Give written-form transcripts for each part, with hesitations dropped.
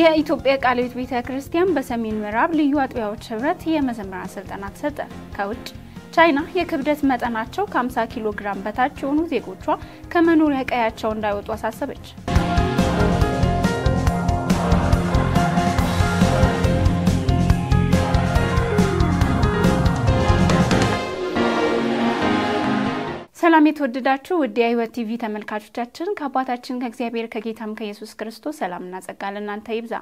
የኢትዮጵያ ቃለ ሕይወት ቤተክርስቲያን በሰሜን ምዕራብ ልዩ አጥቢያዎች ህብረት የመዘምራን ስልጠና ተሰጠ። ከውጭ ቻይና የክብደት መጠናቸው ከ50 ኪሎ ግራም በታች የሆኑ ዜጎቿ ከመኖሪያ ቀያቸው እንዳይወጡ አሳሰበች። ሰላም የተወደዳችሁ ውድ የሕይወት ቲቪ ተመልካቾቻችን ከአባታችን ከእግዚአብሔር ከጌታም ከኢየሱስ ክርስቶስ ሰላምና ጸጋ ለእናንተ ይብዛ።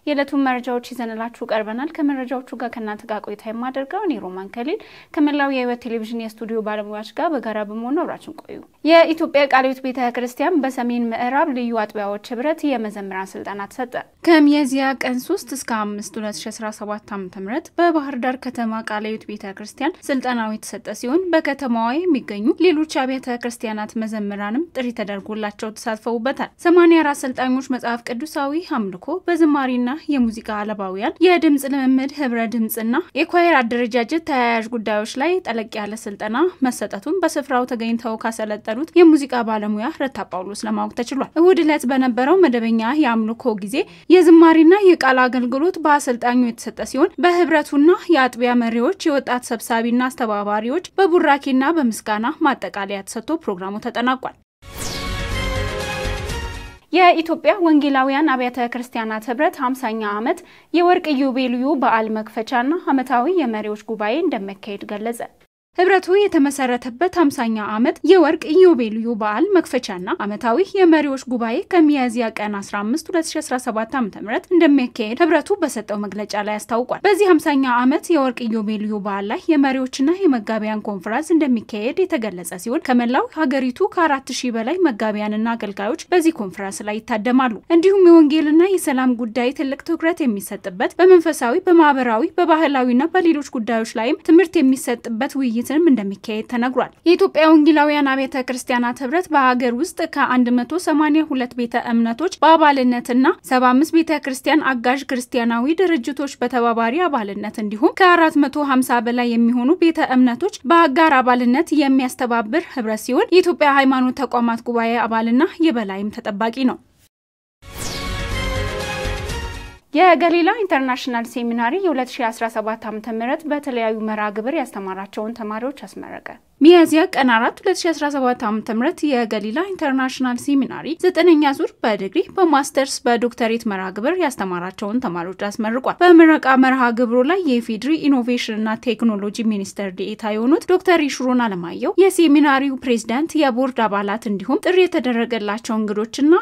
የዕለቱን መረጃዎች ይዘንላችሁ ቀርበናል። ከመረጃዎቹ ጋር ከእናንተ ጋር ቆይታ የማደርገው እኔ ሮማን ከሊል ከመላው የሕይወት ቴሌቪዥን የስቱዲዮ ባለሙያዎች ጋር በጋራ በመሆን አብራችን ቆዩ። የኢትዮጵያ ቃለ ሕይወት ቤተክርስቲያን በሰሜን ምዕራብ ልዩ አጥቢያዎች ህብረት የመዘምራን ስልጠና ተሰጠ። ከሚያዝያ ቀን 3 እስከ 5 2017 ዓ.ም በባህር ዳር ከተማ ቃለ ሕይወት ቤተክርስቲያን ስልጠናው የተሰጠ ሲሆን በከተማዋ የሚገኙ ሌሎች አብያተ ክርስቲያናት መዘምራንም ጥሪ ተደርጎላቸው ተሳትፈውበታል። 84 ሰልጣኞች መጽሐፍ ቅዱሳዊ አምልኮ በዝማሬና የሙዚቃ አለባውያን የድምጽ ልምምድ ህብረ ድምጽና የኳየር አደረጃጀት ተያያዥ ጉዳዮች ላይ ጠለቅ ያለ ስልጠና መሰጠቱን በስፍራው ተገኝተው ካሰለጠኑት የሙዚቃ ባለሙያ ረታ ጳውሎስ ለማወቅ ተችሏል። እሁድ ዕለት በነበረው መደበኛ የአምልኮ ጊዜ የዝማሬና የቃል አገልግሎት በአሰልጣኙ የተሰጠ ሲሆን በህብረቱና የአጥቢያ መሪዎች የወጣት ሰብሳቢና አስተባባሪዎች በቡራኪና በምስጋና ማጠቃለያ ተሰጥቶ ፕሮግራሙ ተጠናቋል። የኢትዮጵያ ወንጌላውያን አብያተ ክርስቲያናት ህብረት 50ኛ ዓመት የወርቅ ኢዮቤልዩ በዓል መክፈቻና ዓመታዊ የመሪዎች ጉባኤ እንደሚካሄድ ገለጸ። ህብረቱ የተመሰረተበት 50ኛ ዓመት የወርቅ ኢዮቤልዩ በዓል መክፈቻና ዓመታዊ የመሪዎች ጉባኤ ከሚያዝያ ቀን 15 2017 ዓ.ም እንደሚካሄድ ህብረቱ በሰጠው መግለጫ ላይ አስታውቋል። በዚህ 50ኛ ዓመት የወርቅ ኢዮቤልዩ በዓል ላይ የመሪዎችና የመጋቢያን ኮንፈረንስ እንደሚካሄድ የተገለጸ ሲሆን ከመላው ሀገሪቱ ከ4000 በላይ መጋቢያንና አገልጋዮች በዚህ ኮንፈረንስ ላይ ይታደማሉ። እንዲሁም የወንጌልና የሰላም ጉዳይ ትልቅ ትኩረት የሚሰጥበት በመንፈሳዊ፣ በማህበራዊ፣ በባህላዊና በሌሎች ጉዳዮች ላይም ትምህርት የሚሰጥበት ውይይት እንደሚካሄድ ተነግሯል። የኢትዮጵያ ወንጌላውያን አብያተ ክርስቲያናት ህብረት በሀገር ውስጥ ከ182 ቤተ እምነቶች በአባልነትና 75 ቤተ ክርስቲያን አጋዥ ክርስቲያናዊ ድርጅቶች በተባባሪ አባልነት እንዲሁም ከ450 በላይ የሚሆኑ ቤተ እምነቶች በአጋር አባልነት የሚያስተባብር ህብረት ሲሆን የኢትዮጵያ ሃይማኖት ተቋማት ጉባኤ አባልና የበላይም ተጠባቂ ነው። የገሊላ ኢንተርናሽናል ሴሚናሪ የ2017 ዓ.ም በተለያዩ መርሃ ግብር ያስተማራቸውን ተማሪዎች አስመረቀ። ሚያዝያ ቀን 4 2017 ዓ.ም የገሊላ ኢንተርናሽናል ሴሚናሪ 9ኛ ዙር በዲግሪ በማስተርስ በዶክተሬት መርሃ ግብር ያስተማራቸውን ተማሪዎች አስመርቋል። በምረቃ መርሃ ግብሩ ላይ የኢፌዴሪ ኢኖቬሽንና ቴክኖሎጂ ሚኒስትር ዴኤታ የሆኑት ዶክተር ይሽሩን አለማየሁ፣ የሴሚናሪው ፕሬዝዳንት፣ የቦርድ አባላት እንዲሁም ጥሪ የተደረገላቸው እንግዶችና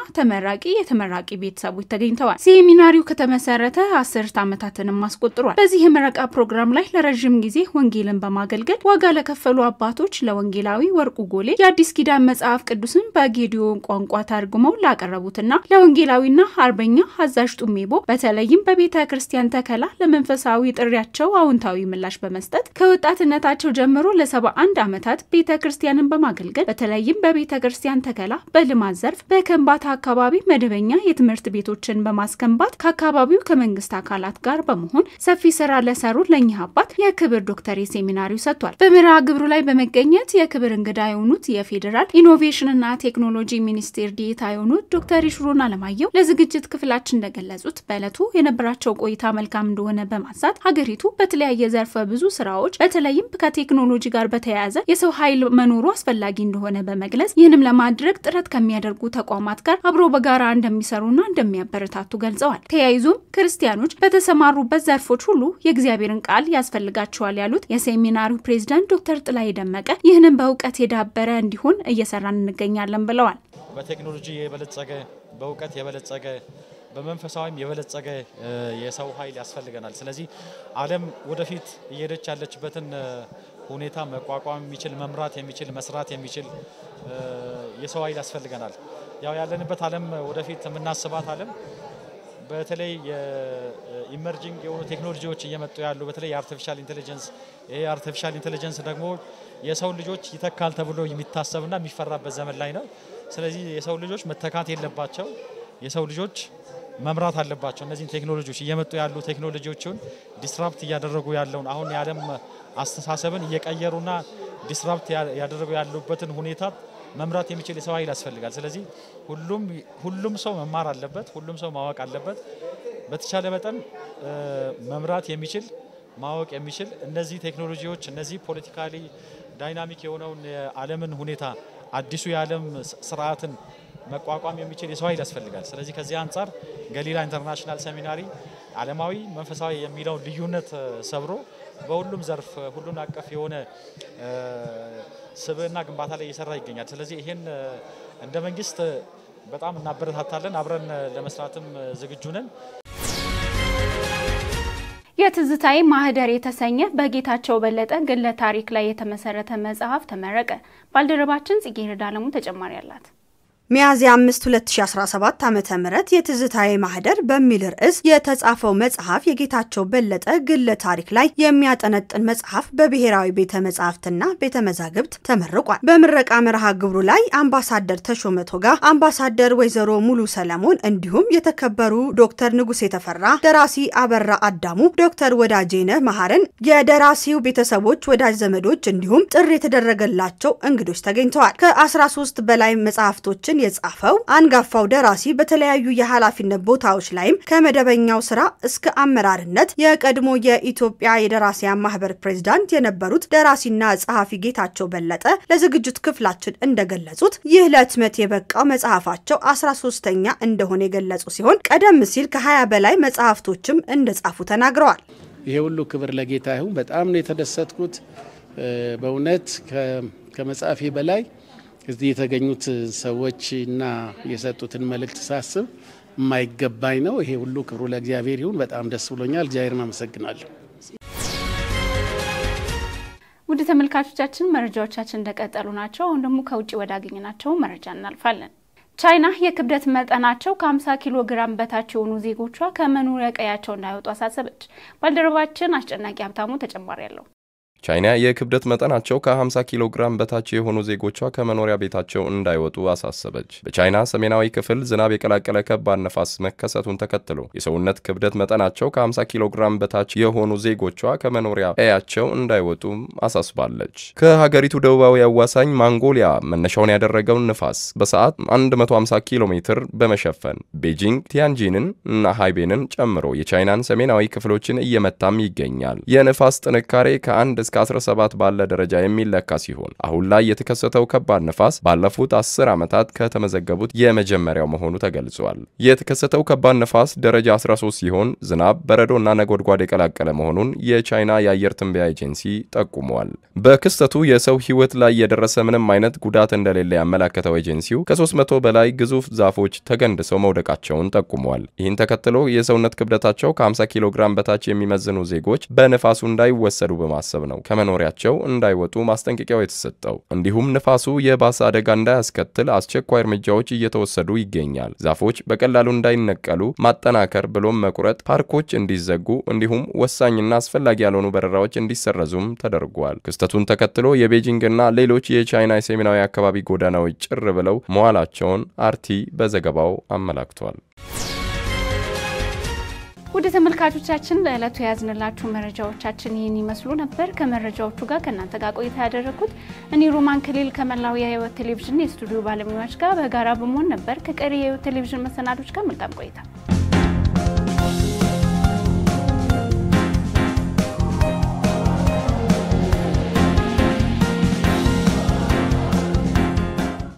የተመራቂ ቤተሰቦች ተገኝተዋል። ሴሚናሪው ከተመሰረተ 10 ዓመታትንም አስቆጥሯል። በዚህ የምረቃ ፕሮግራም ላይ ለረጅም ጊዜ ወንጌልን በማገልገል ዋጋ ለከፈሉ አባቶች ለወንጌላዊ ወርቁ ጎሌ የአዲስ ኪዳን መጽሐፍ ቅዱስን በጌዲዮን ቋንቋ ተርጉመው ላቀረቡትና ለወንጌላዊና አርበኛ አዛዥ ጡሜቦ በተለይም በቤተ ክርስቲያን ተከላ ለመንፈሳዊ ጥሪያቸው አዎንታዊ ምላሽ በመስጠት ከወጣትነታቸው ጀምሮ ለ71 ዓመታት ቤተ ክርስቲያንን በማገልገል በተለይም በቤተ ክርስቲያን ተከላ በልማት ዘርፍ በከምባታ አካባቢ መደበኛ የትምህርት ቤቶችን በማስገንባት ከአካባቢው ከመንግስት አካላት ጋር በመሆን ሰፊ ስራ ለሰሩ ለኚህ አባት የክብር ዶክተሬት ሴሚናሪው ሰጥቷል። በመርሃ ግብሩ ላይ በመገኘት የክብር እንግዳ የሆኑት የፌዴራል ኢኖቬሽንና ቴክኖሎጂ ሚኒስቴር ዴኤታ የሆኑት ዶክተር ይሽሩን አለማየሁ ለዝግጅት ክፍላችን እንደገለጹት በዕለቱ የነበራቸው ቆይታ መልካም እንደሆነ በማንሳት ሀገሪቱ በተለያየ ዘርፈ ብዙ ስራዎች በተለይም ከቴክኖሎጂ ጋር በተያያዘ የሰው ኃይል መኖሩ አስፈላጊ እንደሆነ በመግለጽ ይህንም ለማድረግ ጥረት ከሚያደርጉ ተቋማት ጋር አብሮ በጋራ እንደሚሰሩና እንደሚያበረታቱ ገልጸዋል። ተያይዞም ክርስቲያኖች በተሰማሩበት ዘርፎች ሁሉ የእግዚአብሔርን ቃል ያስፈልጋቸዋል ያሉት የሴሚናሪው ፕሬዝዳንት ዶክተር ጥላይ ደመቀ ይህንን በእውቀት የዳበረ እንዲሆን እየሰራን እንገኛለን ብለዋል። በቴክኖሎጂ የበለጸገ በእውቀት የበለጸገ በመንፈሳዊም የበለጸገ የሰው ኃይል ያስፈልገናል። ስለዚህ ዓለም ወደፊት እየሄደች ያለችበትን ሁኔታ መቋቋም የሚችል መምራት የሚችል መስራት የሚችል የሰው ኃይል ያስፈልገናል። ያው ያለንበት ዓለም ወደፊት የምናስባት ዓለም በተለይ የኢመርጂንግ የሆኑ ቴክኖሎጂዎች እየመጡ ያሉ በተለይ የአርቲፊሻል ኢንተለጀንስ አርቲፊሻል ኢንተለጀንስ ደግሞ የሰው ልጆች ይተካል ተብሎ የሚታሰብና የሚፈራበት ዘመን ላይ ነው። ስለዚህ የሰው ልጆች መተካት የለባቸው፣ የሰው ልጆች መምራት አለባቸው። እነዚህ ቴክኖሎጂዎች እየመጡ ያሉ ቴክኖሎጂዎችን ዲስራፕት ያደረጉ ያለውን አሁን የዓለም አስተሳሰብን እየቀየሩና ዲስራፕት ያደረጉ ያሉበትን ሁኔታ መምራት የሚችል የሰው ኃይል ያስፈልጋል። ስለዚህ ሁሉም ሰው መማር አለበት፣ ሁሉም ሰው ማወቅ አለበት። በተቻለ መጠን መምራት የሚችል ማወቅ የሚችል እነዚህ ቴክኖሎጂዎች እነዚህ ፖለቲካሊ ዳይናሚክ የሆነውን የዓለምን ሁኔታ አዲሱ የዓለም ስርዓትን መቋቋም የሚችል የሰው ኃይል ያስፈልጋል። ስለዚህ ከዚህ አንፃር ገሊላ ኢንተርናሽናል ሴሚናሪ ዓለማዊ መንፈሳዊ የሚለው ልዩነት ሰብሮ በሁሉም ዘርፍ ሁሉን አቀፍ የሆነ ስብዕና ግንባታ ላይ እየሰራ ይገኛል። ስለዚህ ይሄን እንደ መንግስት በጣም እናበረታታለን፣ አብረን ለመስራትም ዝግጁ ነን። የትዝታዬ ማህደር የተሰኘ በጌታቸው በለጠ ግለ ታሪክ ላይ የተመሰረተ መጽሐፍ ተመረቀ። ባልደረባችን ጽጌረዳ አለሙ ተጨማሪ አላት። ሚያዝያ 5 2017 ዓመተ ምህረት የትዝታዬ ማህደር በሚል ርዕስ የተጻፈው መጽሐፍ የጌታቸው በለጠ ግለ ታሪክ ላይ የሚያጠነጥን መጽሐፍ በብሔራዊ ቤተ መጻሕፍትና ቤተ መዛግብት ተመርቋል። በምረቃ መርሃ ግብሩ ላይ አምባሳደር ተሾመ ቶጋ፣ አምባሳደር ወይዘሮ ሙሉ ሰለሞን እንዲሁም የተከበሩ ዶክተር ንጉሴ ተፈራ፣ ደራሲ አበራ አዳሙ፣ ዶክተር ወዳጄነህ መሐረን፣ የደራሲው ቤተሰቦች፣ ወዳጅ ዘመዶች እንዲሁም ጥሪ የተደረገላቸው እንግዶች ተገኝተዋል። ከ13 በላይ መጽሐፍቶችን የጻፈው አንጋፋው ደራሲ በተለያዩ የኃላፊነት ቦታዎች ላይም ከመደበኛው ስራ እስከ አመራርነት የቀድሞ የኢትዮጵያ የደራሲያን ማህበር ፕሬዝዳንት የነበሩት ደራሲና ጸሐፊ ጌታቸው በለጠ ለዝግጅት ክፍላችን እንደገለጹት ይህ ለህትመት የበቃው መጽሐፋቸው 13ኛ እንደሆነ የገለጹ ሲሆን ቀደም ሲል ከ20 በላይ መጽሐፍቶችም እንደጻፉ ተናግረዋል። ይሄ ሁሉ ክብር ለጌታ ይሁን። በጣም ነው የተደሰትኩት። በእውነት ከመጽሐፌ በላይ እዚህ የተገኙት ሰዎችና የሰጡትን መልእክት ሳስብ የማይገባኝ ነው። ይሄ ሁሉ ክብሩ ለእግዚአብሔር ይሁን። በጣም ደስ ብሎኛል። እግዚአብሔርን አመሰግናለሁ። ውድ ተመልካቾቻችን መረጃዎቻችን እንደቀጠሉ ናቸው። አሁን ደግሞ ከውጪ ወዳገኘናቸው መረጃ እናልፋለን። ቻይና የክብደት መጠናቸው ከ50 ኪሎ ግራም በታች የሆኑ ዜጎቿ ከመኖሪያ ቀያቸው እንዳይወጡ አሳሰበች። ባልደረባችን አስጨናቂ ሀብታሙ ተጨማሪ ያለው። ቻይና የክብደት መጠናቸው ከ50 ኪሎ ግራም በታች የሆኑ ዜጎቿ ከመኖሪያ ቤታቸው እንዳይወጡ አሳሰበች። በቻይና ሰሜናዊ ክፍል ዝናብ የቀላቀለ ከባድ ነፋስ መከሰቱን ተከትሎ የሰውነት ክብደት መጠናቸው ከ50 ኪሎ ግራም በታች የሆኑ ዜጎቿ ከመኖሪያ ቀያቸው እንዳይወጡ አሳስባለች። ከሀገሪቱ ደቡባዊ አዋሳኝ ማንጎሊያ መነሻውን ያደረገው ንፋስ በሰዓት 150 ኪሎ ሜትር በመሸፈን ቤጂንግ፣ ቲያንጂንን እና ሃይቤንን ጨምሮ የቻይናን ሰሜናዊ ክፍሎችን እየመታም ይገኛል። የንፋስ ጥንካሬ ከ1 እስከ 17 ባለ ደረጃ የሚለካ ሲሆን አሁን ላይ የተከሰተው ከባድ ነፋስ ባለፉት 10 ዓመታት ከተመዘገቡት የመጀመሪያው መሆኑ ተገልጿል። የተከሰተው ከባድ ነፋስ ደረጃ 13 ሲሆን ዝናብ፣ በረዶና ነጎድጓድ የቀላቀለ መሆኑን የቻይና የአየር ትንበያ ኤጀንሲ ጠቁሟል። በክስተቱ የሰው ሕይወት ላይ የደረሰ ምንም አይነት ጉዳት እንደሌለ ያመለከተው ኤጀንሲው ከ300 በላይ ግዙፍ ዛፎች ተገንድሰው መውደቃቸውን ጠቁሟል። ይህን ተከትሎ የሰውነት ክብደታቸው ከ50 ኪሎ ግራም በታች የሚመዝኑ ዜጎች በንፋሱ እንዳይወሰዱ በማሰብ ነው ከመኖሪያቸው እንዳይወጡ ማስጠንቀቂያው የተሰጠው። እንዲሁም ንፋሱ የባሰ አደጋ እንዳያስከትል አስቸኳይ እርምጃዎች እየተወሰዱ ይገኛል። ዛፎች በቀላሉ እንዳይነቀሉ ማጠናከር ብሎም መቁረጥ፣ ፓርኮች እንዲዘጉ እንዲሁም ወሳኝና አስፈላጊ ያልሆኑ በረራዎች እንዲሰረዙም ተደርጓል። ክስተቱን ተከትሎ የቤጂንግና ሌሎች የቻይና የሰሜናዊ አካባቢ ጎዳናዎች ጭር ብለው መዋላቸውን አርቲ በዘገባው አመላክቷል። ውድ ተመልካቾቻችን ለዕለቱ ያዝንላችሁ መረጃዎቻችን ይህን ይመስሉ ነበር። ከመረጃዎቹ ጋር ከእናንተ ጋር ቆይታ ያደረኩት እኔ ሮማን ከሌል ከመላው የህይወት ቴሌቪዥን የስቱዲዮ ባለሙያዎች ጋር በጋራ በመሆን ነበር። ከቀሪ የህይወት ቴሌቪዥን መሰናዶች ጋር መልካም ቆይታ